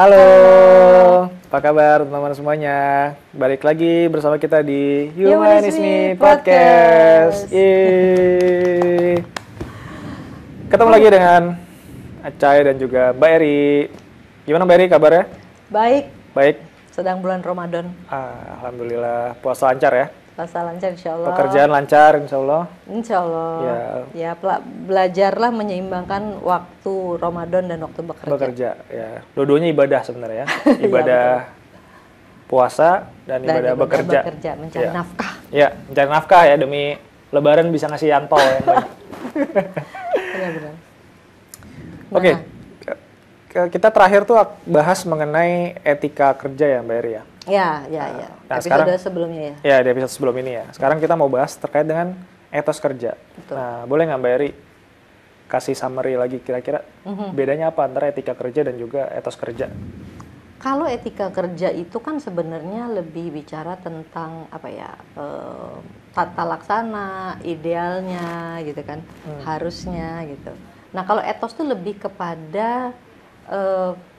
Halo, apa kabar teman-teman semuanya? Balik lagi bersama kita di Humanisme Podcast. Yeay. Ketemu lagi dengan Acai dan juga Mbak Eri. Gimana Mbak Eri kabarnya? Baik. Baik. Sedang bulan Ramadan. Alhamdulillah puasa lancar ya? Puasa lancar insya Allah. Pekerjaan lancar insya Allah? Insya Allah. Ya belajarlah menyeimbangkan waktu Ramadan dan waktu bekerja. Ya. Dua-duanya ibadah sebenarnya ya. Ibadah puasa dan ibadah bekerja. Mencari nafkah. Ya, mencari nafkah ya demi Lebaran bisa ngasih angpau yang banyak. Benar-benar. Oke. Kita terakhir tuh bahas mengenai etika kerja ya Mbak Eri ya? Ya. Nah, episode sebelumnya ya? Ya, di episode sebelum ini ya. Sekarang kita mau bahas terkait dengan etos kerja. Betul. Nah, boleh nggak Mbak Eri kasih summary lagi kira-kira bedanya apa antara etika kerja dan juga etos kerja? Kalau etika kerja itu kan sebenarnya lebih bicara tentang tata laksana, idealnya gitu kan, harusnya gitu. Nah kalau etos itu lebih kepada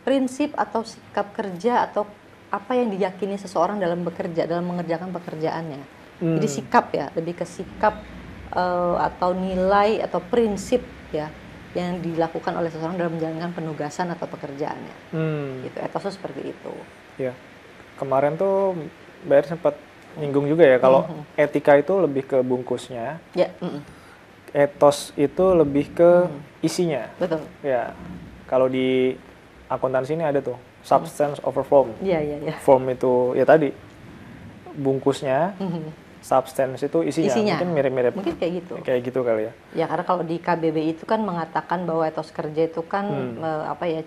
prinsip atau sikap kerja atau apa yang diyakini seseorang dalam bekerja, dalam mengerjakan pekerjaannya. Jadi sikap ya, lebih ke sikap atau nilai atau prinsip ya yang dilakukan oleh seseorang dalam menjalankan penugasan atau pekerjaannya. Gitu, etosnya seperti itu. Ya, kemarin tuh Mbak Eri sempat nyinggung juga ya kalau etika itu lebih ke bungkusnya. Ya. Etos itu lebih ke isinya. Betul. Ya, kalau di akuntansi ini ada tuh substance over form. Iya. Form itu ya tadi bungkusnya, substance itu isinya. Mungkin mirip-mirip. Mungkin kayak gitu. Kayak gitu kali ya. Ya karena kalau di KBBI itu kan mengatakan bahwa etos kerja itu kan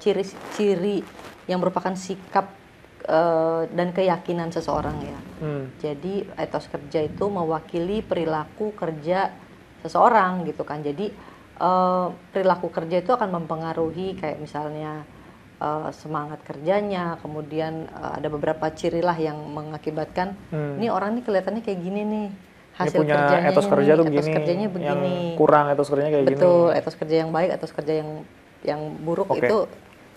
ciri-ciri yang merupakan sikap dan keyakinan seseorang ya. Jadi etos kerja itu mewakili perilaku kerja seseorang gitu kan. Jadi perilaku kerja itu akan mempengaruhi kayak misalnya semangat kerjanya, kemudian ada beberapa ciri lah yang mengakibatkan ini orang ini kelihatannya kayak gini nih, hasil punya kerjanya etos kerja nih, tuh etos kerjanya begini, yang kurang etos kerjanya kayak gini. Betul, etos kerja yang baik, etos kerja yang buruk itu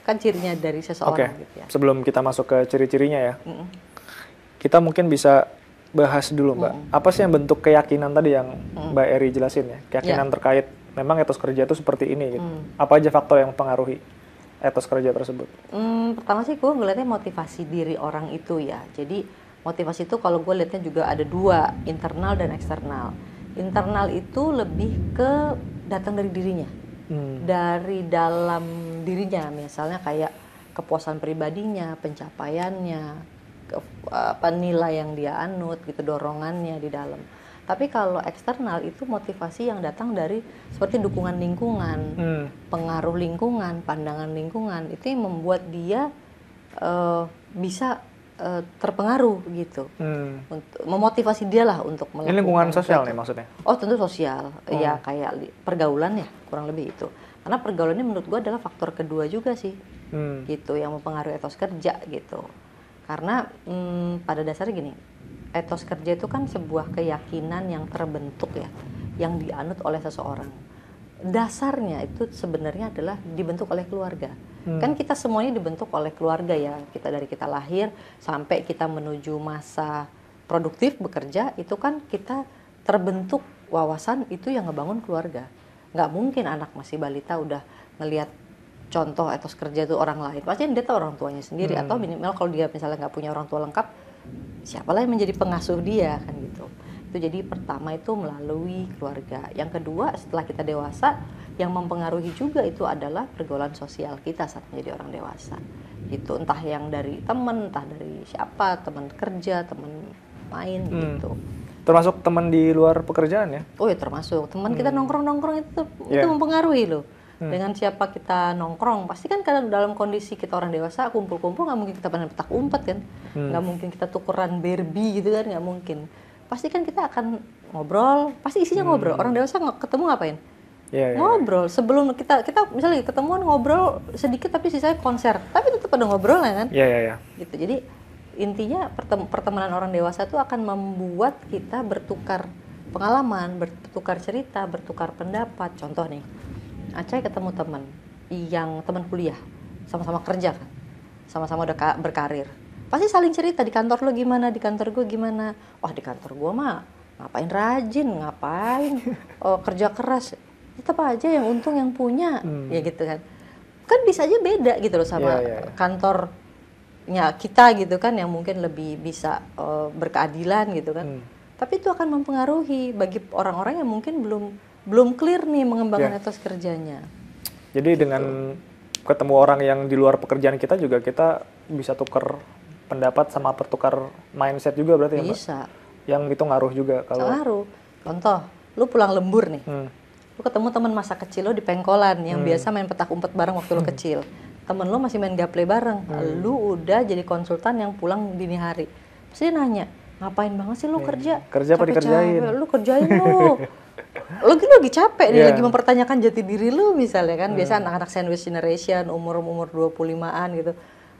kan cirinya dari seseorang gitu ya. Sebelum kita masuk ke ciri-cirinya ya, kita mungkin bisa bahas dulu Mbak, apa sih yang bentuk keyakinan tadi yang Mbak Eri jelasin ya, keyakinan terkait memang etos kerja itu seperti ini gitu. Apa aja faktor yang mempengaruhi etos kerja tersebut? Pertama sih gue ngeliatnya motivasi diri orang itu ya. Jadi motivasi itu kalau gue lihatnya juga ada dua, internal dan eksternal. Internal itu lebih ke datang dari dirinya, dari dalam dirinya, misalnya kayak kepuasan pribadinya, pencapaiannya, nilai yang dia anut gitu, dorongannya di dalam. Tapi kalau eksternal itu motivasi yang datang dari seperti dukungan lingkungan, pengaruh lingkungan, pandangan lingkungan, itu yang membuat dia bisa terpengaruh gitu. Untuk memotivasi dia lah untuk melakukan. Ini lingkungan sosial nih maksudnya? Oh tentu sosial, ya kayak pergaulan ya kurang lebih itu. Karena pergaulan ini menurut gue adalah faktor kedua juga sih, gitu yang mempengaruhi etos kerja gitu. Karena pada dasarnya gini. Etos kerja itu kan sebuah keyakinan yang terbentuk ya, yang dianut oleh seseorang. Dasarnya itu sebenarnya adalah dibentuk oleh keluarga. Kan kita semuanya dibentuk oleh keluarga ya. Kita dari kita lahir sampai kita menuju masa produktif bekerja, itu kan kita terbentuk wawasan itu yang ngebangun keluarga. Nggak mungkin anak masih balita udah ngelihat contoh etos kerja itu orang lain. Pasti dia tahu orang tuanya sendiri atau minimal kalau dia misalnya nggak punya orang tua lengkap, siapalah yang menjadi pengasuh dia kan gitu. Itu jadi pertama itu melalui keluarga. Yang kedua setelah kita dewasa yang mempengaruhi juga itu adalah pergaulan sosial kita saat menjadi orang dewasa. Gitu, entah yang dari teman, entah dari siapa, teman kerja, teman main gitu. Termasuk teman di luar pekerjaan ya? Oh ya termasuk. Teman kita nongkrong-nongkrong itu mempengaruhi loh. Dengan siapa kita nongkrong, pasti kan kadang dalam kondisi kita orang dewasa kumpul-kumpul nggak mungkin kita main petak umpet kan, nggak mungkin kita tukeran Barbie gitu kan, nggak mungkin. Pasti kan kita akan ngobrol, pasti isinya ngobrol. Orang dewasa ketemu ngapain? Ngobrol. Sebelum kita misalnya ketemuan ngobrol sedikit tapi sisanya konser, tapi tetap ada ngobrol ya kan? Gitu. Jadi intinya pertemanan orang dewasa itu akan membuat kita bertukar pengalaman, bertukar cerita, bertukar pendapat. Contoh nih, Acai ketemu teman kuliah, sama-sama kerja kan. sama-sama udah berkarir. Pasti saling cerita, di kantor lo gimana, di kantor gue gimana. Wah di kantor gue mah ngapain rajin, ngapain kerja keras. Tetap aja yang untung yang punya, ya gitu kan. Kan bisa aja beda gitu loh sama kantornya kita gitu kan, yang mungkin lebih bisa berkeadilan gitu kan. Tapi itu akan mempengaruhi bagi orang-orang yang mungkin belum clear nih mengembangkan etos kerjanya. Jadi dengan ketemu orang yang di luar pekerjaan kita juga kita bisa tukar pendapat sama pertukar mindset juga berarti ya Mbak? Bisa. Yang itu ngaruh juga kalau. Ngaruh. Contoh, lu pulang lembur nih. Lu ketemu teman masa kecil lo di pengkolan yang biasa main petak umpet bareng waktu lo kecil. Temen lo masih main gaple bareng. Lu udah jadi konsultan yang pulang dini hari. Pasti nanya, ngapain banget sih lu kerja? Kerja apa dikerjain? Lu kerjain lu. Lu lagi capek nih, lagi mempertanyakan jati diri lu misalnya kan. Biasa anak-anak sandwich generation, umur 25-an gitu.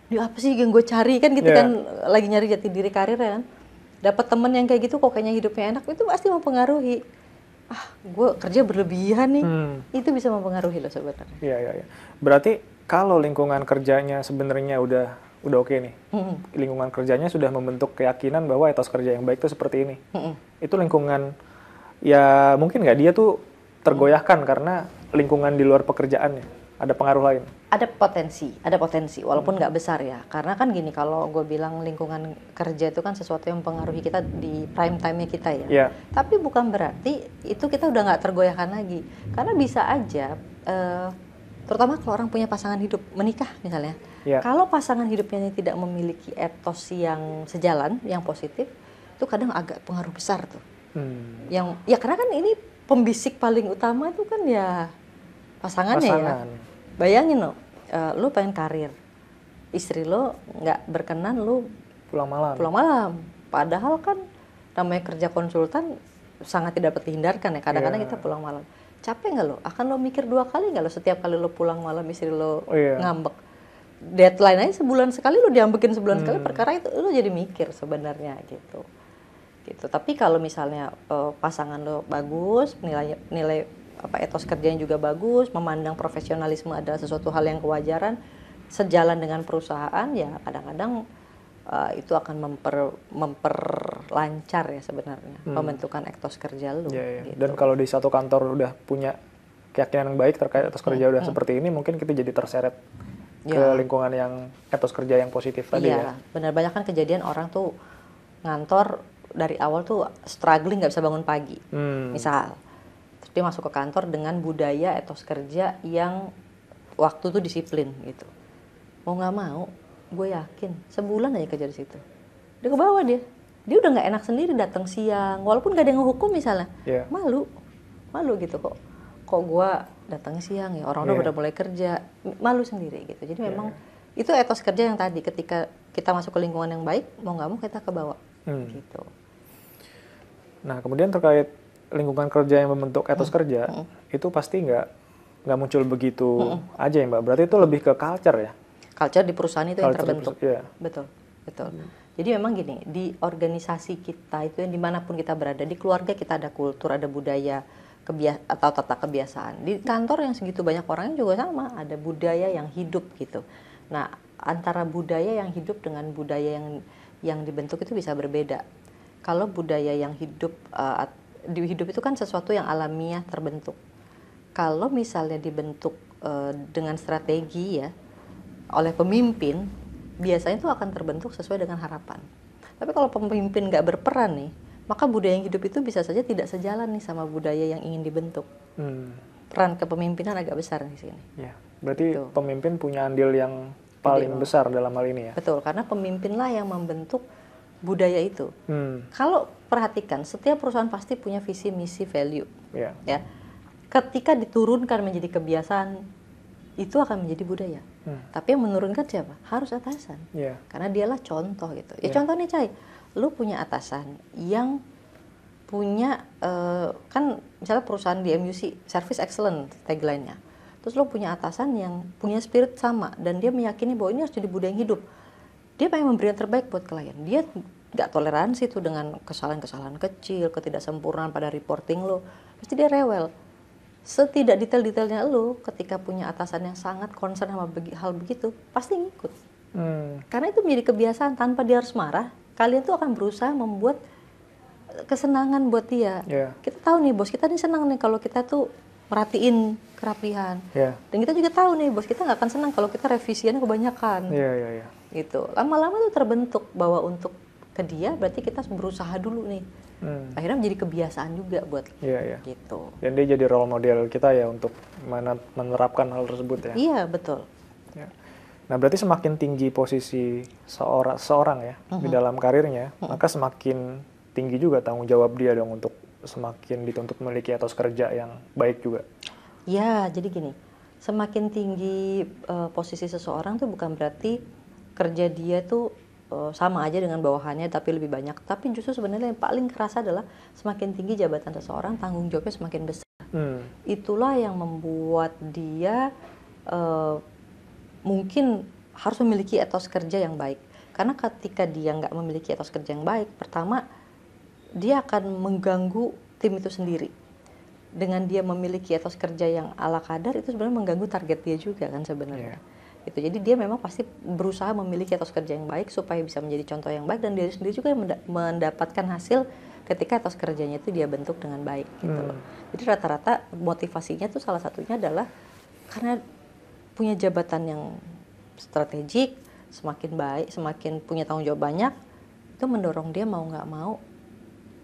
Ini apa sih yang gue cari kan gitu kan. Lagi nyari jati diri karir ya kan. Dapat temen yang kayak gitu kok kayaknya hidupnya enak, itu pasti mempengaruhi. Gue kerja berlebihan nih, itu bisa mempengaruhi loh sebenarnya. Iya. Berarti kalau lingkungan kerjanya sebenarnya udah oke nih, lingkungan kerjanya sudah membentuk keyakinan bahwa etos kerja yang baik itu seperti ini. Itu lingkungan, ya mungkin nggak dia tuh tergoyahkan karena lingkungan di luar pekerjaannya, ada pengaruh lain. Ada potensi, walaupun nggak besar ya. Karena kan gini, kalau gue bilang lingkungan kerja itu kan sesuatu yang mempengaruhi kita di prime time-nya kita ya. Yeah. Tapi bukan berarti itu kita udah nggak tergoyahkan lagi. Karena bisa aja, terutama kalau orang punya pasangan hidup, menikah misalnya. Yeah. Kalau pasangan hidupnya ini tidak memiliki etos yang sejalan, yang positif, itu kadang agak pengaruh besar tuh. Yang ya karena kan ini pembisik paling utama itu kan ya pasangannya ya. Bayangin lo, lo pengen karir, istri lo nggak berkenan, lo pulang malam. Padahal kan namanya kerja konsultan sangat tidak dapat dihindarkan ya. Kadang-kadang kita pulang malam. Capek nggak lo? Akan lo mikir 2 kali nggak lo setiap kali lo pulang malam istri lo ngambek? Deadline aja sebulan sekali lo diambekin sebulan sekali, perkara itu lo jadi mikir sebenarnya gitu. Tapi kalau misalnya pasangan lo bagus, nilai etos kerjanya juga bagus, memandang profesionalisme adalah sesuatu hal yang kewajaran, sejalan dengan perusahaan, ya kadang-kadang itu akan memperlancar ya sebenarnya pembentukan etos kerja lu. Gitu. Dan kalau di satu kantor udah punya keyakinan yang baik terkait etos kerja udah seperti ini, mungkin kita jadi terseret ke lingkungan yang etos kerja yang positif tadi ya. Benar, banyak kan kejadian orang tuh ngantor dari awal tuh struggling, nggak bisa bangun pagi, misal. Dia masuk ke kantor dengan budaya etos kerja yang waktu tuh disiplin gitu. Mau nggak mau, gue yakin sebulan aja kerja di situ. Dia ke bawah dia udah nggak enak sendiri datang siang, walaupun nggak ada yang ngehukum misalnya. Malu gitu kok gue datang siang ya, orang udah mulai kerja, malu sendiri gitu. Jadi memang itu etos kerja yang tadi, ketika kita masuk ke lingkungan yang baik, mau nggak mau kita ke bawah gitu. Nah kemudian terkait lingkungan kerja yang membentuk etos kerja itu pasti nggak muncul begitu aja ya Mbak. Berarti itu lebih ke culture ya? Culture di perusahaan itu yang terbentuk. Betul. Jadi memang gini, di organisasi kita itu yang dimanapun kita berada, di keluarga kita ada kultur, ada budaya atau tata kebiasaan. Di kantor yang segitu banyak orangnya juga sama, ada budaya yang hidup gitu. Nah antara budaya yang hidup dengan budaya yang dibentuk itu bisa berbeda. Kalau budaya yang hidup itu kan sesuatu yang alamiah terbentuk. Kalau misalnya dibentuk dengan strategi ya oleh pemimpin, biasanya itu akan terbentuk sesuai dengan harapan. Tapi kalau pemimpin nggak berperan nih, maka budaya yang hidup itu bisa saja tidak sejalan nih sama budaya yang ingin dibentuk. Peran kepemimpinan agak besar di sini. Ya, berarti pemimpin punya andil yang paling besar dalam hal ini ya. Betul, karena pemimpinlah yang membentuk budaya itu. Kalau perhatikan, setiap perusahaan pasti punya visi, misi, value. Ya, ketika diturunkan menjadi kebiasaan, itu akan menjadi budaya. Tapi yang menurunkan siapa? Harus atasan. Karena dialah contoh gitu. Ya contoh nih Cai, lu punya atasan yang punya kan misalnya perusahaan di MUC, Service Excellent tagline-nya. Terus lu punya atasan yang punya spirit sama dan dia meyakini bahwa ini harus jadi budaya yang hidup. Dia pengen memberi yang terbaik buat klien. Dia nggak toleransi tuh dengan kesalahan-kesalahan kecil, ketidaksempurnaan pada reporting lo. Pasti dia rewel. Setidak detail-detailnya lo, ketika punya atasan yang sangat concern sama hal begitu, pasti ngikut. Karena itu menjadi kebiasaan, tanpa dia harus marah, kalian tuh akan berusaha membuat kesenangan buat dia. Kita tahu nih bos kita nih senang nih kalau kita tuh merhatiin kerapihan. Dan kita juga tahu nih bos kita nggak akan senang kalau kita revisiannya kebanyakan. Gitu. Lama-lama tuh terbentuk bahwa untuk ke dia berarti kita berusaha dulu nih. Akhirnya menjadi kebiasaan juga buat gitu. Dan dia jadi role model kita ya untuk menerapkan hal tersebut ya. Iya betul. Nah berarti semakin tinggi posisi seorang ya di dalam karirnya, maka semakin tinggi juga tanggung jawab dia dong untuk semakin dituntut memiliki etos kerja yang baik juga. Ya jadi gini, semakin tinggi posisi seseorang tuh bukan berarti kerja dia tuh sama aja dengan bawahannya tapi lebih banyak. Tapi justru sebenarnya yang paling kerasa adalah semakin tinggi jabatan seseorang, tanggung jawabnya semakin besar. Itulah yang membuat dia mungkin harus memiliki etos kerja yang baik. Karena ketika dia nggak memiliki etos kerja yang baik, pertama dia akan mengganggu tim itu sendiri. Dengan dia memiliki etos kerja yang ala kadar, itu sebenarnya mengganggu target dia juga kan sebenarnya. Gitu. Jadi dia memang pasti berusaha memiliki etos kerja yang baik supaya bisa menjadi contoh yang baik, dan dia sendiri juga mendapatkan hasil ketika etos kerjanya itu dia bentuk dengan baik gitu loh. Jadi rata-rata motivasinya tuh salah satunya adalah karena punya jabatan yang strategik, semakin baik, semakin punya tanggung jawab banyak, itu mendorong dia mau nggak mau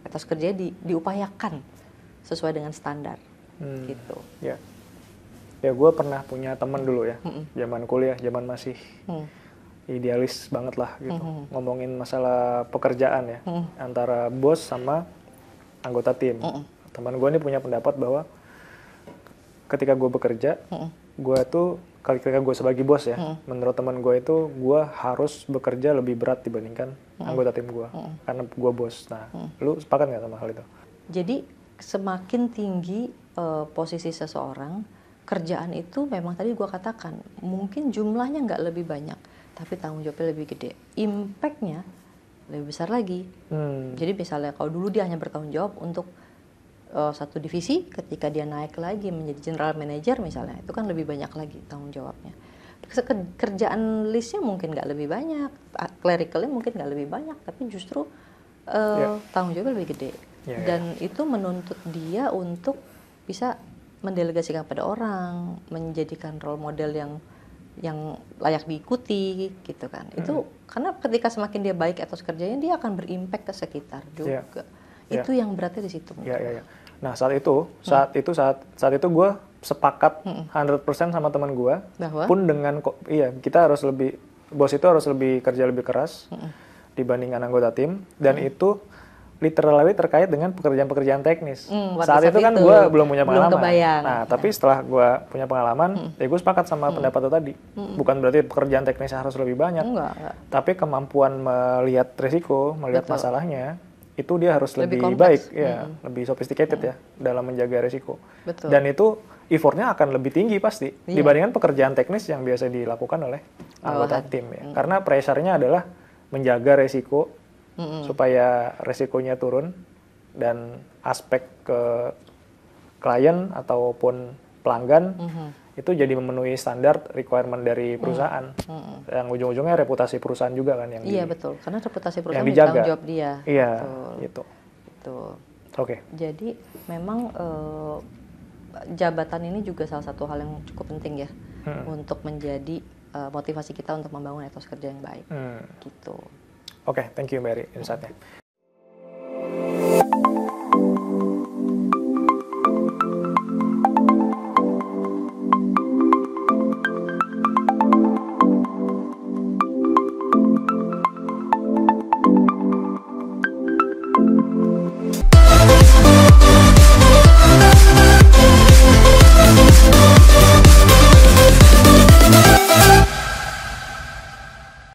etos kerja diupayakan sesuai dengan standar gitu. Ya gue pernah punya teman dulu ya, zaman kuliah, zaman masih idealis banget lah gitu, ngomongin masalah pekerjaan ya, antara bos sama anggota tim. Teman gue ini punya pendapat bahwa ketika gue bekerja, gue tuh ketika gue sebagai bos ya, menurut teman gue itu gue harus bekerja lebih berat dibandingkan anggota tim gue, karena gue bos. Nah, lu sepakat nggak sama hal itu? Jadi semakin tinggi posisi seseorang, kerjaan itu memang tadi gue katakan mungkin jumlahnya nggak lebih banyak, tapi tanggung jawabnya lebih gede, impact-nya lebih besar lagi. Jadi misalnya kalau dulu dia hanya bertanggung jawab untuk satu divisi, ketika dia naik lagi menjadi general manager misalnya, itu kan lebih banyak lagi tanggung jawabnya. Kerjaan listnya mungkin nggak lebih banyak, clericalnya mungkin nggak lebih banyak, tapi justru tanggung jawabnya lebih gede. Dan itu menuntut dia untuk bisa mendelegasikan pada orang, menjadikan role model yang layak diikuti gitu kan. Itu karena ketika semakin dia baik etos kerjanya, dia akan berimpact ke sekitar juga. Itu yang beratnya di situ. Nah saat itu gue sepakat 100% sama teman gue, pun dengan kita harus lebih, bos itu harus kerja lebih keras dibandingkan anggota tim, dan itu literally terkait dengan pekerjaan-pekerjaan teknis. Saat itu kan gue belum punya pengalaman. Nah tapi setelah gue punya pengalaman, ya gue sepakat sama pendapat itu tadi. Bukan berarti pekerjaan teknisnya harus lebih banyak, tapi kemampuan melihat risiko, melihat masalahnya, itu dia harus lebih baik, lebih sophisticated ya dalam menjaga risiko. Dan itu effortnya akan lebih tinggi pasti dibandingkan pekerjaan teknis yang biasa dilakukan oleh anggota tim ya. Karena pressure-nya adalah menjaga risiko supaya risikonya turun, dan aspek ke klien ataupun pelanggan itu jadi memenuhi standar requirement dari perusahaan. Yang ujung-ujungnya reputasi perusahaan juga kan yang betul, karena reputasi perusahaan yang dijaga. Tanggung jawab dia. Gitu. Oke. Jadi memang jabatan ini juga salah satu hal yang cukup penting ya untuk menjadi motivasi kita untuk membangun etos kerja yang baik. Gitu. Oke, thank you Mary insight-nya.